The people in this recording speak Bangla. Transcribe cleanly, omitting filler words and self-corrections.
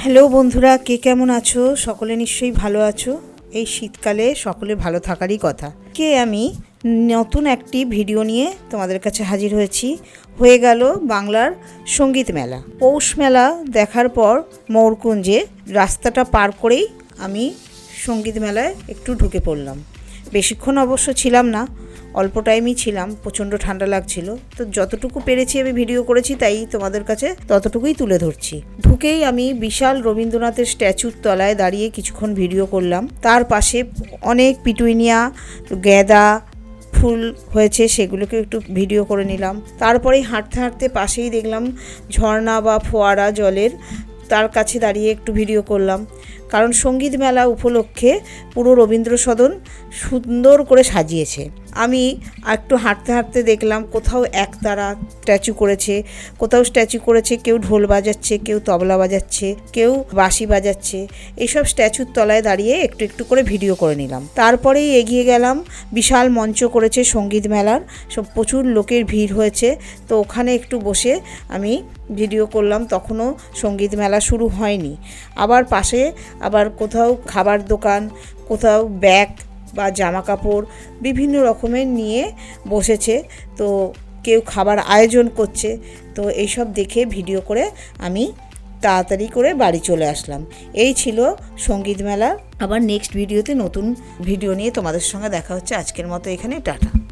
হ্যালো বন্ধুরা, কে কেমন আছো? সকলে নিশ্চয়ই ভালো আছো। এই শীতকালে সকলে ভালো থাকারই কথা। আমি নতুন একটি ভিডিও নিয়ে তোমাদের কাছে হাজির হয়েছি। হয়ে গেল বাংলার সঙ্গীত মেলা। পৌষ মেলা দেখার পর মৌরকুঞ্জে রাস্তাটা পার করেই আমি সঙ্গীত মেলায় একটু ঢুকে পড়লাম। বেশিক্ষণ অবশ্য ছিলাম না, অল্প টাইমই ছিলাম, প্রচণ্ড ঠান্ডা লাগছিল। তো যতটুকু পেরেছি আমি ভিডিও করেছি, তাই তোমাদের কাছে ততটুকুই তুলে ধরছি। ঢুকেই আমি বিশাল রবীন্দ্রনাথের স্ট্যাচুর তলায় দাঁড়িয়ে কিছুক্ষণ ভিডিও করলাম। তার পাশে অনেক পিটুইনিয়া, গ্যাদা ফুল হয়েছে, সেগুলোকে একটু ভিডিও করে নিলাম। তারপরেই হাঁটতে হাঁটতে পাশেই দেখলাম ঝর্ণা বা ফোয়ারা জলের, তার কাছে দাঁড়িয়ে একটু ভিডিও করলাম। কারণ সঙ্গীত মেলা উপলক্ষে পুরো রবীন্দ্র সদন সুন্দর করে সাজিয়েছে। আমি একটু হাঁটতে হাঁটতে দেখলাম কোথাও একতারা স্ট্যাচু করেছে, কোথাও স্ট্যাচু করেছে কেউ ঢোল বাজাচ্ছে, কেউ তবলা বাজাচ্ছে, কেউ বাঁশি বাজাচ্ছে। এইসব স্ট্যাচুর তলায় দাঁড়িয়ে একটু একটু করে ভিডিও করে নিলাম। তারপরেই এগিয়ে গেলাম, বিশাল মঞ্চ করেছে সঙ্গীত মেলার, সব প্রচুর লোকের ভিড় হয়েছে। তো ওখানে একটু বসে আমি ভিডিও করলাম। তখনও সঙ্গীত মেলা শুরু হয়নি। আবার কোথাও খাবার দোকান, কোথাও ব্যাগ বা জামা কাপড় বিভিন্ন রকমের নিয়ে বসেছে। তো কেউ খাবার আয়োজন করছে। তো এইসব দেখে ভিডিও করে আমি তাড়াতাড়ি করে বাড়ি চলে আসলাম। এই ছিল সঙ্গীত মেলা। আবার নেক্সট ভিডিওতে নতুন ভিডিও নিয়ে তোমাদের সঙ্গে দেখা হচ্ছে। আজকের মতো এখানে টাটা।